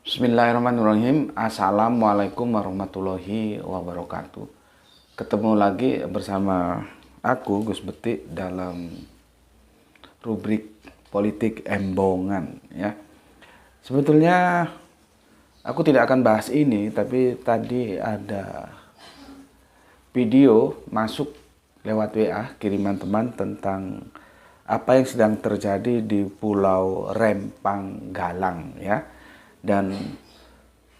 Bismillahirrahmanirrahim. Assalamualaikum warahmatullahi wabarakatuh. Ketemu lagi bersama aku, Gus Betik, dalam rubrik politik embongan ya. Sebetulnya aku tidak akan bahas ini, tapi tadi ada video masuk lewat WA kiriman teman tentang apa yang sedang terjadi di Pulau Rempang Galang ya. Dan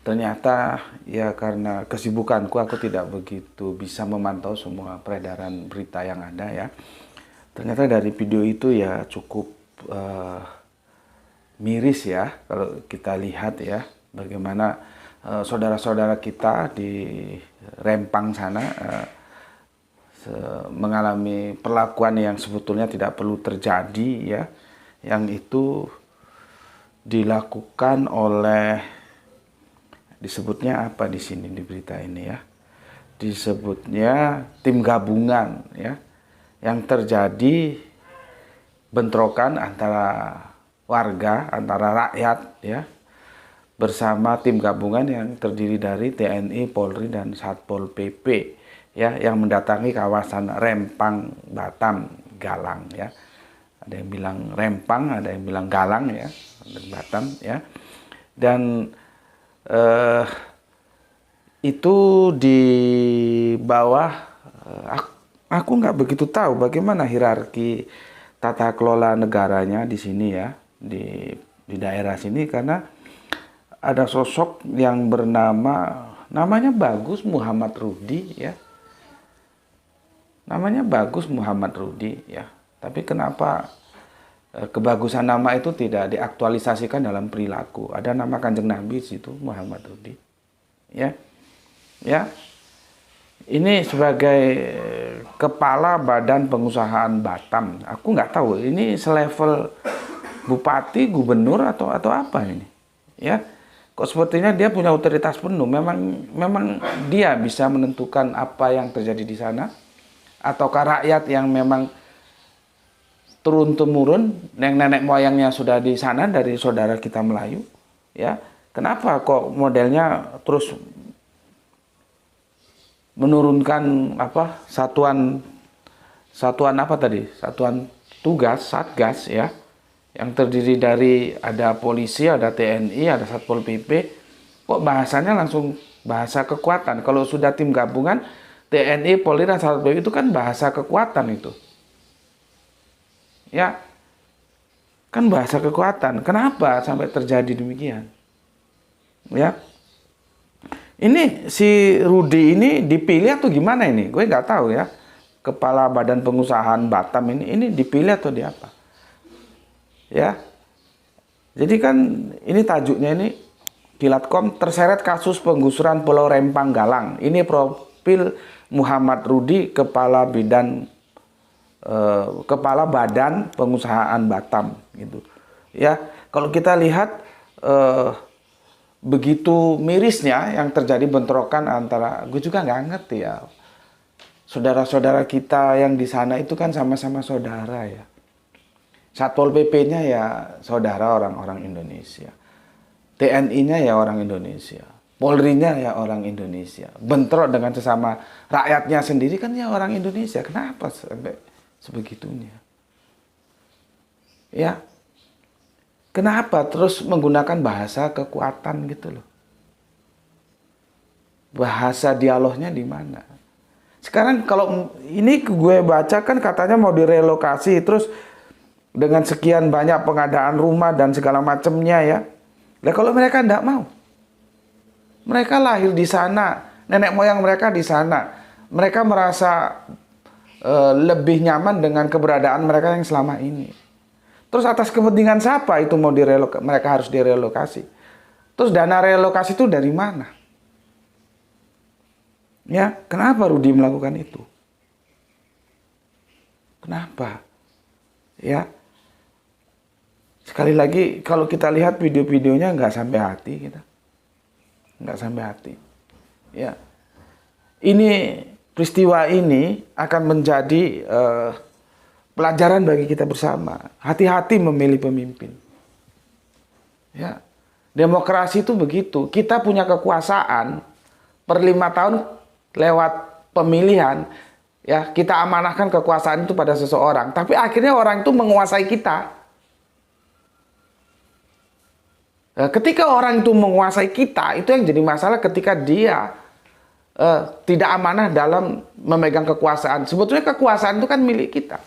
ternyata ya karena kesibukanku aku tidak begitu bisa memantau semua peredaran berita yang ada ya. Ternyata dari video itu ya cukup miris ya kalau kita lihat ya bagaimana saudara-saudara kita di Rempang sana mengalami perlakuan yang sebetulnya tidak perlu terjadi ya, yang itu dilakukan oleh, disebutnya apa di sini di berita ini ya, disebutnya tim gabungan ya, yang terjadi bentrokan antara warga, antara rakyat ya, bersama tim gabungan yang terdiri dari TNI, Polri, dan Satpol PP ya, yang mendatangi kawasan Rempang, Batam, Galang ya. Ada yang bilang Rempang, ada yang bilang Galang ya, Batam ya. Dan itu di bawah, aku nggak begitu tahu bagaimana hierarki tata kelola negaranya di sini ya, di daerah sini, karena ada sosok yang namanya bagus, Muhammad Rudi ya. Namanya bagus, Muhammad Rudi ya. Tapi kenapa kebagusan nama itu tidak diaktualisasikan dalam perilaku? Ada nama Kanjeng Nabi di situ, Muhammad Rudi. Ya. Ya. Ini sebagai kepala Badan Pengusahaan Batam. Aku nggak tahu ini selevel bupati, gubernur atau apa ini. Ya. Kok sepertinya dia punya otoritas penuh. Memang dia bisa menentukan apa yang terjadi di sana, ataukah rakyat yang memang turun-temurun, nenek moyangnya sudah di sana dari saudara kita Melayu, ya. Kenapa kok modelnya terus menurunkan apa satuan apa tadi? Satuan tugas, Satgas ya, yang terdiri dari ada polisi, ada TNI, ada Satpol PP. Kok bahasanya langsung bahasa kekuatan? Kalau sudah tim gabungan TNI, Polri, dan Satpol PP itu kan bahasa kekuatan itu. Ya, kan bahasa kekuatan. Kenapa sampai terjadi demikian? Ya, ini si Rudi ini dipilih atau gimana ini? Gue nggak tahu ya. Kepala Badan Pengusahaan Batam ini dipilih atau di apa? Ya, jadi kan ini tajuknya ini Kilatcom terseret kasus penggusuran Pulau Rempang Galang. Ini profil Muhammad Rudi, Kepala Badan Pengusahaan Batam gitu. Ya, kalau kita lihat begitu mirisnya yang terjadi bentrokan antara, gue juga nggak ngerti ya. Saudara-saudara kita yang di sana itu kan sama-sama saudara ya. Satpol PP-nya ya saudara orang-orang Indonesia. TNI-nya ya orang Indonesia. Polri-nya ya orang Indonesia. Bentrok dengan sesama rakyatnya sendiri kan ya orang Indonesia. Kenapa sampai sebegitunya? Ya. Kenapa terus menggunakan bahasa kekuatan gitu loh? Bahasa dialognya di mana? Sekarang kalau ini gue baca kan katanya mau direlokasi, terus dengan sekian banyak pengadaan rumah dan segala macamnya ya. Nah kalau mereka tidak mau, mereka lahir di sana, nenek moyang mereka di sana, mereka merasa lebih nyaman dengan keberadaan mereka yang selama ini. Terus atas kepentingan siapa itu mau mereka harus direlokasi? Terus dana relokasi itu dari mana? Ya, kenapa Rudi melakukan itu? Kenapa? Ya. Sekali lagi kalau kita lihat video-videonya nggak sampai hati kita. Nggak sampai hati. Ya. Ini peristiwa ini akan menjadi pelajaran bagi kita bersama. Hati-hati memilih pemimpin. Ya. Demokrasi itu begitu. Kita punya kekuasaan per 5 tahun lewat pemilihan, ya kita amanahkan kekuasaan itu pada seseorang. Tapi akhirnya orang itu menguasai kita. Ketika orang itu menguasai kita, itu yang jadi masalah ketika dia tidak amanah dalam memegang kekuasaan. Sebetulnya kekuasaan itu kan milik kita.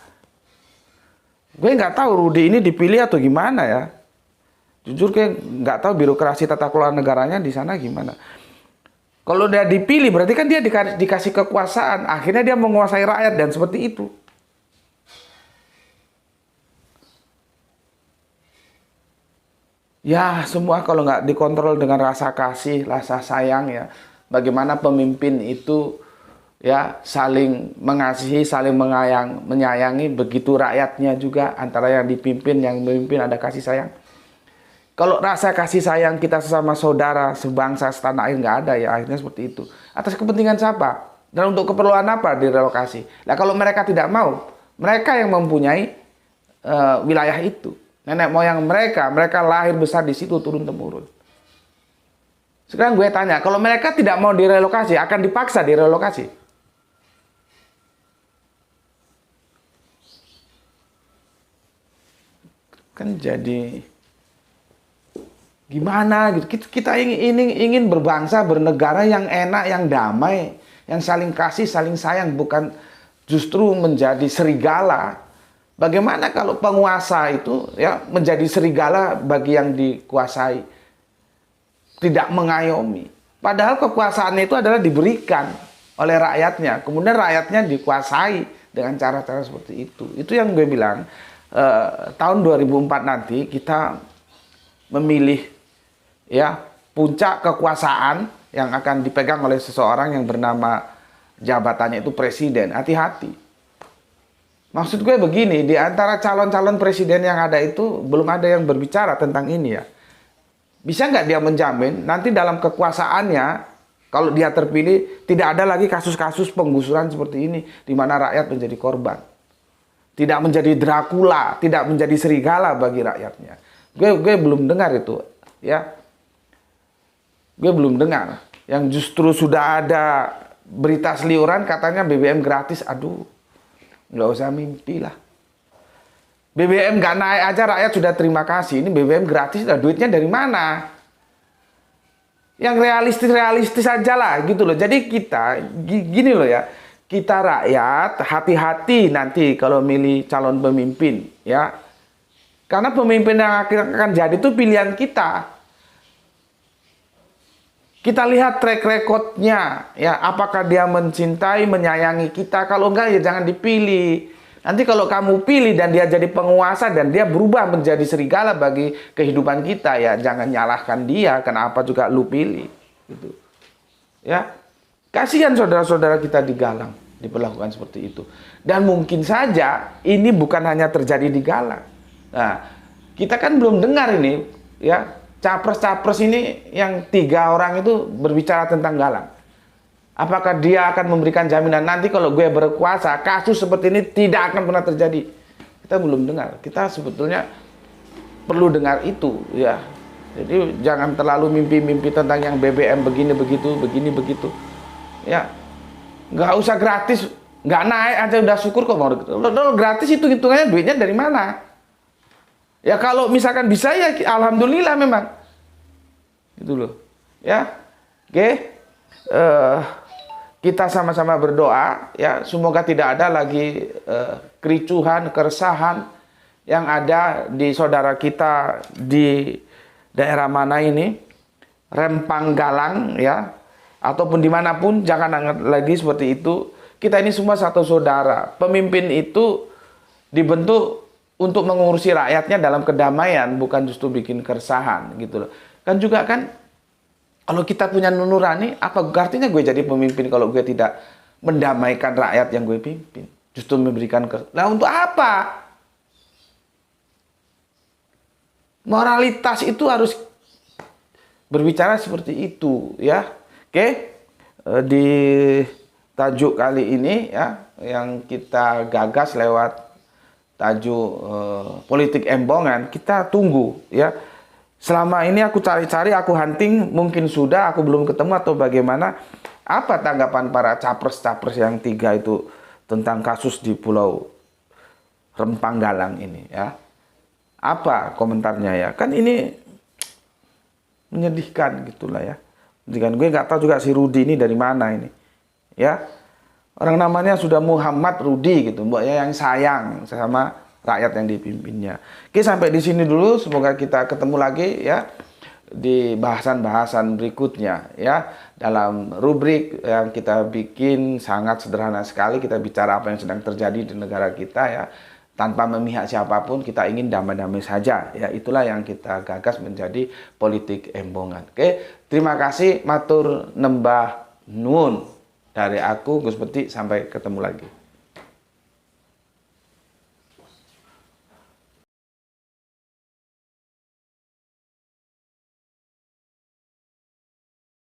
Gue nggak tahu Rudi ini dipilih atau gimana ya. Jujur kayak nggak tahu birokrasi tata kelola negaranya di sana gimana. Kalau dia dipilih berarti kan dia dikasih kekuasaan. Akhirnya dia menguasai rakyat dan seperti itu. Ya semua kalau nggak dikontrol dengan rasa kasih, rasa sayang ya. Bagaimana pemimpin itu ya saling mengasihi, saling menyayangi. Begitu rakyatnya juga antara yang dipimpin, yang memimpin ada kasih sayang. Kalau rasa kasih sayang kita sesama saudara, sebangsa, setanah air nggak ada ya akhirnya seperti itu. Atas kepentingan siapa? Dan untuk keperluan apa direlokasi? Nah kalau mereka tidak mau, mereka yang mempunyai wilayah itu. Nenek moyang mereka lahir besar di situ turun temurun. Sekarang gue tanya, kalau mereka tidak mau direlokasi, akan dipaksa direlokasi? Kan jadi gimana gitu. Kita ingin berbangsa, bernegara yang enak, yang damai, yang saling kasih, saling sayang, bukan justru menjadi serigala. Bagaimana kalau penguasa itu ya menjadi serigala bagi yang dikuasai, tidak mengayomi. Padahal kekuasaannya itu adalah diberikan oleh rakyatnya, kemudian rakyatnya dikuasai dengan cara-cara seperti itu. Itu yang gue bilang, tahun 2004 nanti kita memilih ya puncak kekuasaan yang akan dipegang oleh seseorang yang bernama jabatannya itu presiden. Hati-hati. Maksud gue begini, di antara calon-calon presiden yang ada itu belum ada yang berbicara tentang ini ya. Bisa nggak dia menjamin nanti dalam kekuasaannya kalau dia terpilih tidak ada lagi kasus-kasus penggusuran seperti ini di mana rakyat menjadi korban. Tidak menjadi Dracula, tidak menjadi serigala bagi rakyatnya. Gue belum dengar itu ya. Gue belum dengar. Yang justru sudah ada berita seliuran katanya BBM gratis. Aduh, nggak usah mimpi lah. BBM nggak naik aja rakyat sudah terima kasih. Ini BBM gratis, lah duitnya dari mana? Yang realistis aja lah gitu loh. Jadi kita gini loh ya. Kita rakyat hati-hati nanti kalau milih calon pemimpin ya. Karena pemimpin yang akan jadi itu pilihan kita. Kita lihat track recordnya, ya apakah dia mencintai, menyayangi kita. Kalau enggak ya jangan dipilih. Nanti kalau kamu pilih dan dia jadi penguasa dan dia berubah menjadi serigala bagi kehidupan kita, ya jangan nyalahkan dia. Kenapa juga lu pilih? Gitu. Ya, kasihan saudara-saudara kita digalang, diperlakukan seperti itu. Dan mungkin saja ini bukan hanya terjadi di Galang. Nah, kita kan belum dengar ini, ya. Capres-capres ini yang 3 orang itu berbicara tentang Galang. Apakah dia akan memberikan jaminan nanti kalau gue berkuasa, kasus seperti ini tidak akan pernah terjadi? Kita belum dengar. Kita sebetulnya perlu dengar itu, ya. Jadi jangan terlalu mimpi-mimpi tentang yang BBM begini begitu. Ya, nggak usah gratis, nggak naik aja udah syukur kok. Kalau gratis itu hitungannya duitnya dari mana? Ya kalau misalkan bisa ya alhamdulillah memang. Gitu loh. Ya. Oke. Kita sama-sama berdoa ya semoga tidak ada lagi kericuhan, keresahan yang ada di saudara kita di daerah mana ini, Rempang Galang ya, ataupun dimanapun jangan lagi seperti itu. Kita ini semua satu saudara. Pemimpin itu dibentuk untuk mengurusi rakyatnya dalam kedamaian, bukan justru bikin keresahan gitu loh. Kan juga kan kalau kita punya nurani, apa artinya gue jadi pemimpin kalau gue tidak mendamaikan rakyat yang gue pimpin? Justru memberikan Nah, untuk apa? Moralitas itu harus berbicara seperti itu ya. Oke. Di tajuk kali ini ya yang kita gagas lewat tajuk politik embongan, kita tunggu ya Selama ini aku cari-cari, aku hunting, mungkin sudah, aku belum ketemu atau bagaimana. Apa tanggapan para capres-capres yang 3 itu tentang kasus di Pulau Rempang Galang ini ya? Apa komentarnya ya? Kan ini menyedihkan gitulah ya. Dengan gue nggak tahu juga si Rudi ini dari mana ini, ya. Orang namanya sudah Muhammad Rudi gitu, mbaknya yang sayang sama rakyat yang dipimpinnya. Oke, sampai di sini dulu. Semoga kita ketemu lagi ya di bahasan-bahasan berikutnya ya. Dalam rubrik yang kita bikin sangat sederhana sekali, kita bicara apa yang sedang terjadi di negara kita ya. Tanpa memihak siapapun, kita ingin damai-damai saja ya. Itulah yang kita gagas menjadi politik embongan. Oke, terima kasih, matur nembah nuwun dari aku Gus Peti, sampai ketemu lagi.